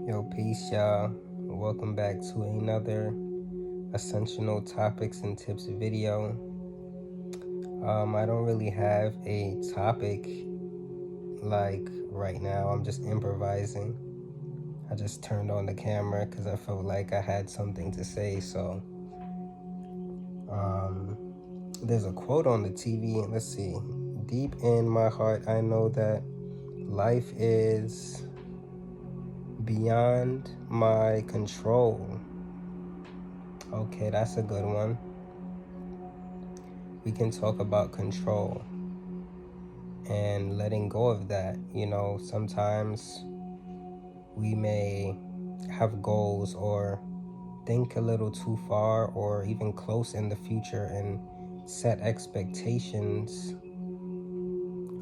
Yo, peace, y'all. Welcome back to another Ascensional Topics and Tips video. I don't really have a topic like right now. I'm just improvising. I just turned on the camera because I felt like I had something to say. So, there's a quote on the TV. Let's see. Deep in my heart, I know that life is beyond my control. Okay, that's a good one. We can talk about control and letting go of that. Sometimes we may have goals or think a little too far or even close in the future and set expectations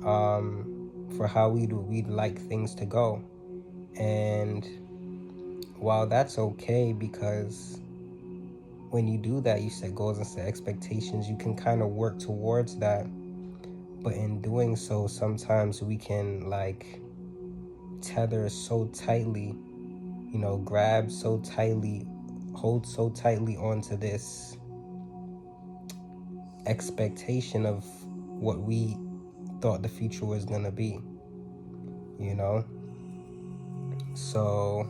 for how we'd like things to go. And while that's okay, because when you do that, you set goals and set expectations, you can kind of work towards that. But in doing so, sometimes we can tether so tightly, grab so tightly, hold so tightly onto this expectation of what we thought the future was going to be, So,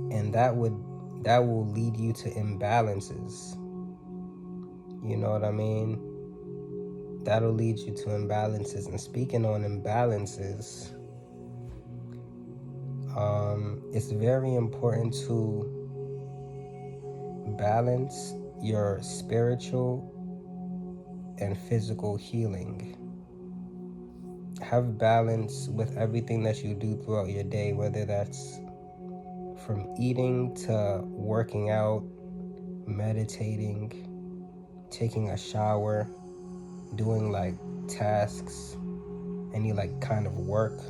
and that will lead you to imbalances. You know what I mean? That'll lead you to imbalances. And speaking on imbalances, it's very important to balance your spiritual and physical healing. Have balance with everything that you do throughout your day, whether that's from eating to working out, meditating, taking a shower, doing tasks, any kind of work.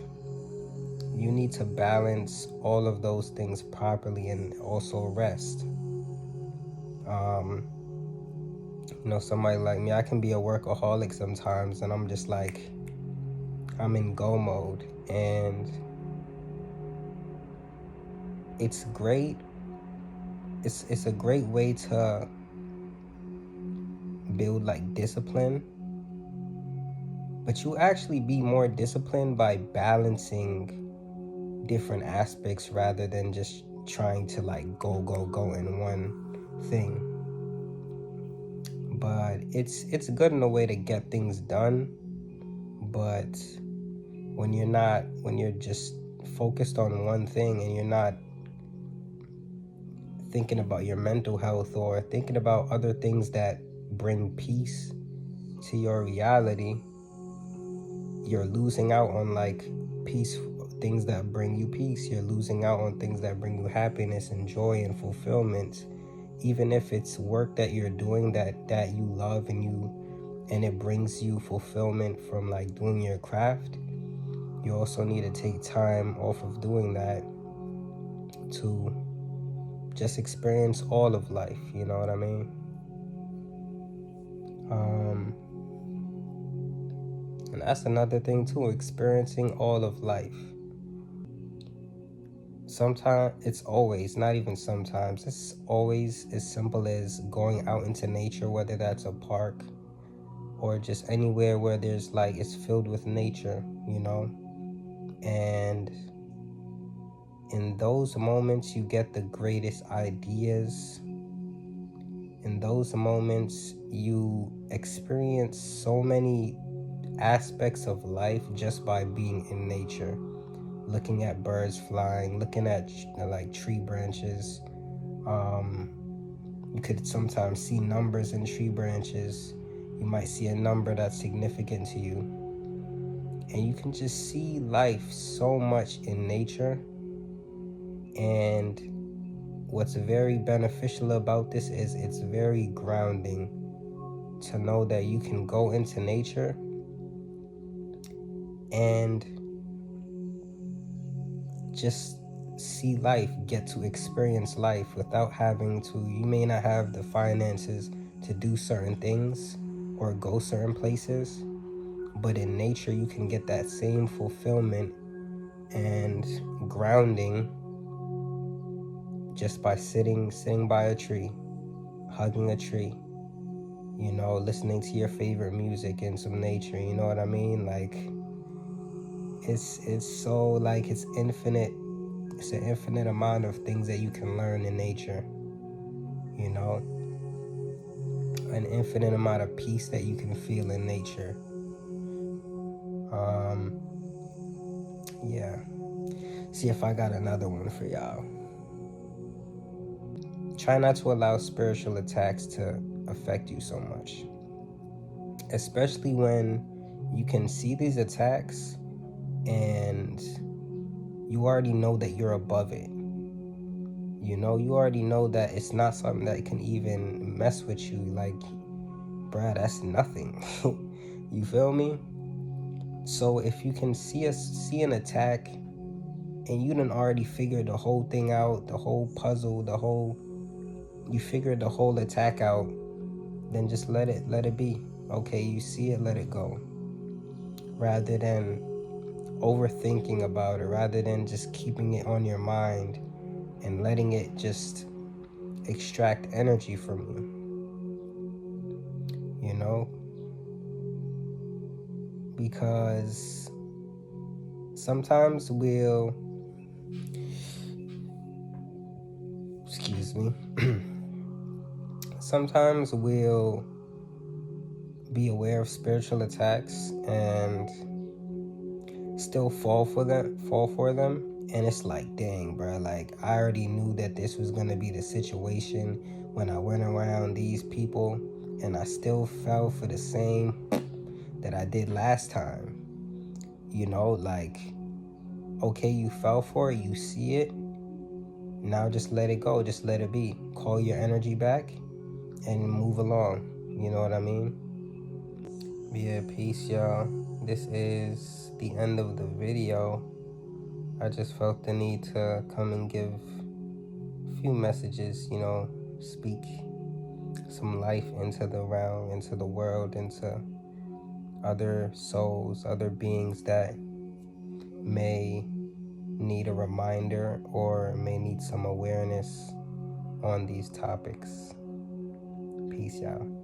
You need to balance all of those things properly and also rest. Somebody like me, I can be a workaholic sometimes, and I'm just I'm in go mode, and it's great. It's a great way to build discipline, but you actually be more disciplined by balancing different aspects rather than just trying to go in one thing. But it's good in a way to get things done, but when you're just focused on one thing and you're not thinking about your mental health or thinking about other things that bring peace to your reality, you're losing out on peace, things that bring you peace. You're losing out on things that bring you happiness and joy and fulfillment. Even if it's work that you're doing that you love and it brings you fulfillment from doing your craft, you also need to take time off of doing that to just experience all of life. You know what I mean? And that's another thing too, experiencing all of life. Sometimes it's always, not even sometimes, it's always as simple as going out into nature, whether that's a park or just anywhere where there's it's filled with nature, and in those moments you get the greatest ideas. In those moments you experience so many aspects of life just by being in nature, looking at birds flying, looking at tree branches. You could sometimes see numbers in tree branches. You might see a number that's significant to you, and you can just see life so much in nature. And what's very beneficial about this is it's very grounding to know that you can go into nature and just see life, get to experience life without having to. You may not have the finances to do certain things or go certain places, but in nature you can get that same fulfillment and grounding just by sitting by a tree, hugging a tree, you know, listening to your favorite music and some nature, you know what I mean? Like, it's so, like, it's infinite. It's an infinite amount of things that you can learn in nature, you know, an infinite amount of peace that you can feel in nature. Yeah. See if I got another one for y'all. Try not to allow spiritual attacks to affect you so much, especially when you can see these attacks and you already know that you're above it. You know, you already know that it's not something that can even mess with you. Like, bruh, that's nothing. You feel me? So if you can see an attack and you done already figured the whole thing out, the whole puzzle, you figured the whole attack out, then just let it be. Okay, you see it, let it go. Rather than overthinking about it, rather than just keeping it on your mind and letting it just extract energy from you know? Because sometimes excuse me, sometimes we'll be aware of spiritual attacks and still fall for them, and it's like, dang, bro, like, I already knew that this was gonna be the situation when I went around these people, and I still fell for the same that I did last time. You know, like, okay, you fell for it, you see it, now just let it go, just let it be. Call your energy back and move along. You know what I mean? Yeah, peace, y'all. This is the end of the video. I just felt the need to come and give a few messages, you know, speak some life into the realm, into the world, into other souls, other beings that may need a reminder or may need some awareness on these topics. Peace, y'all.